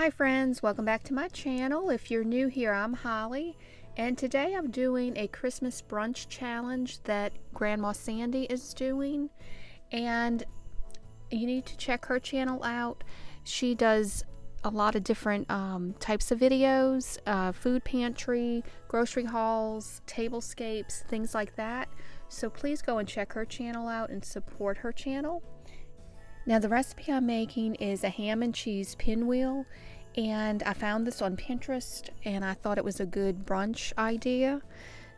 Hi friends, welcome back to my channel. If you're new here, I'm Holly, and today I'm doing a Christmas brunch challenge that Grandma Sandy is doing, and you need to check her channel out. She does a lot of different types of videos, food pantry, grocery hauls, tablescapes, things like that. So please go and check her channel out and support her channel. Now the recipe I'm making is a ham and cheese pinwheel, and I found this on Pinterest and I thought it was a good brunch idea.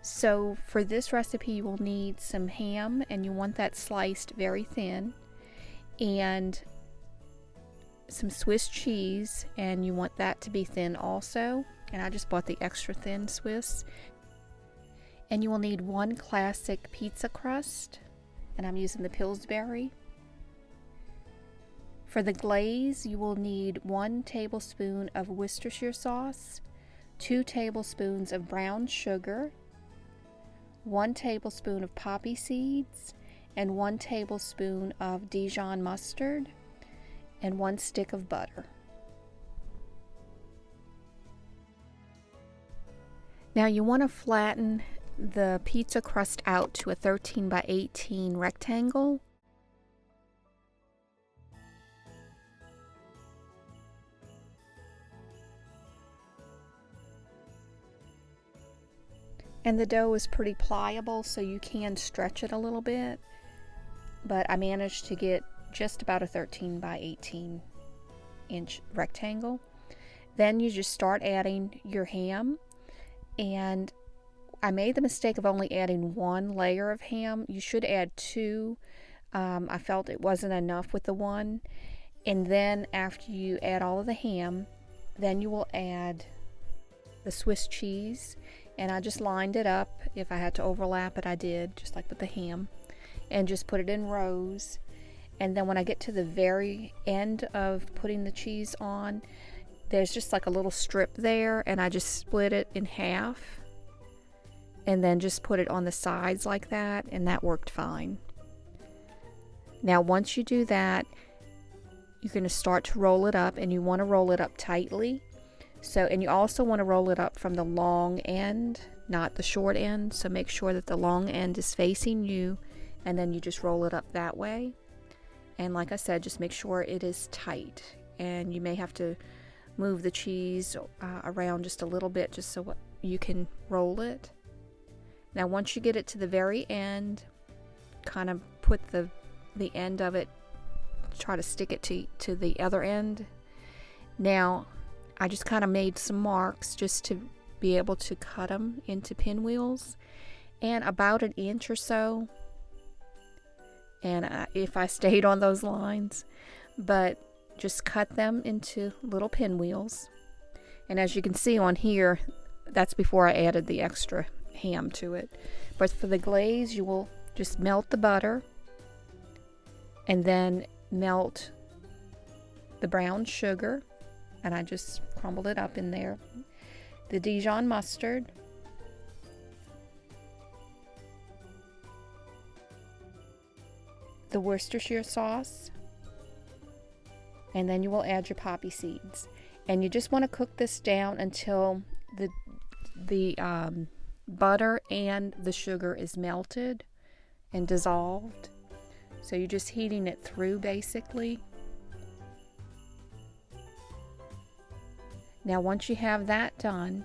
So for this recipe you will need some ham, and you want that sliced very thin, and some Swiss cheese, and you want that to be thin also, and I just bought the extra thin Swiss. And you will need one classic pizza crust, and I'm using the Pillsbury. For the glaze, you will need 1 tablespoon of Worcestershire sauce, 2 tablespoons of brown sugar, 1 tablespoon of poppy seeds, and 1 tablespoon of Dijon mustard, and 1 stick of butter. Now you want to flatten the pizza crust out to a 13 by 18 rectangle. And the dough is pretty pliable, so you can stretch it a little bit, but I managed to get just about a 13 by 18 inch rectangle. Then you just start adding your ham, and I made the mistake of only adding 1 layer of ham. You should add 2. I felt it wasn't enough with the 1. And then after you add all of the ham, then you will add the Swiss cheese, and I just lined it up. If I had to overlap it, I did, just like with the ham, and just put it in rows. And then when I get to the very end of putting the cheese on, there's just like a little strip there, and I just split it in half and then just put it on the sides like that, and that worked fine. Now once you do that, you're going to start to roll it up, and you want to roll it up tightly. So, and you also want to roll it up from the long end, not the short end. So make sure that the long end is facing you, and then you just roll it up that way. And like I said, just make sure it is tight, and you may have to move the cheese around just a little bit just so you can roll it. Now once you get it to the very end, kind of put the end of it, try to stick it to the other end. Now I just kind of made some marks just to be able to cut them into pinwheels, and about 1 inch or so, and if I stayed on those lines, but just cut them into little pinwheels. And as you can see on here, that's before I added the extra ham to it. But for the glaze, you will just melt the butter, and then melt the brown sugar, and I just crumbled it up in there, the Dijon mustard, the Worcestershire sauce, and then you will add your poppy seeds. And you just want to cook this down until the butter and the sugar is melted and dissolved. So you're just heating it through basically. Now once you have that done,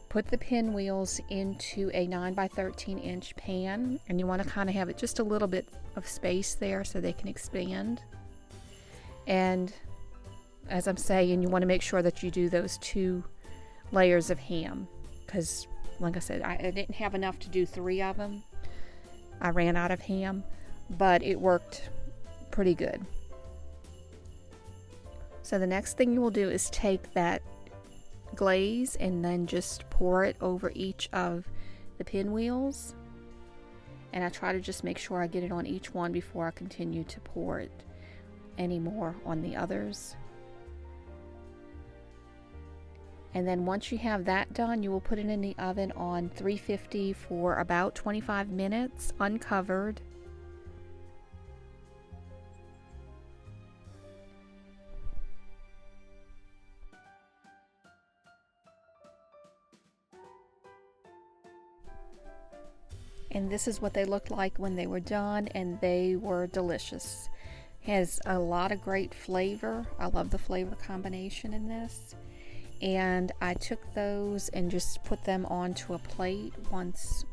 put the pinwheels into a 9 by 13 inch pan, and you want to kind of have it just a little bit of space there so they can expand. And as I'm saying, you want to make sure that you do those 2 layers of ham, because like I said, I didn't have enough to do 3 of them. I ran out of ham, but it worked pretty good. So the next thing you will do is take that glaze and then just pour it over each of the pinwheels, and I try to just make sure I get it on each one before I continue to pour it any more on the others. And then once you have that done, you will put it in the oven on 350 for about 25 minutes uncovered. And this is what they looked like when they were done, and they were delicious. Has a lot of great flavor. I love the flavor combination in this. And I took those and just put them onto a plate once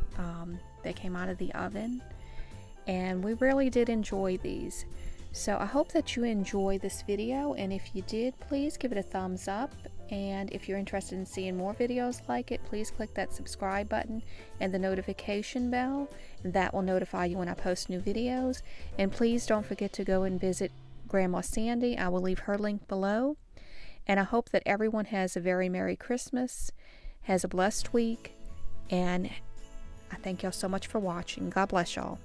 they came out of the oven. And we really did enjoy these. So I hope that you enjoy this video, and if you did, please give it a thumbs up. And if you're interested in seeing more videos like it, please click that subscribe button and the notification bell. That will notify you when I post new videos. And please don't forget to go and visit Grandma Sandy. I will leave her link below. And I hope that everyone has a very Merry Christmas, has a blessed week, and I thank y'all so much for watching. God bless y'all.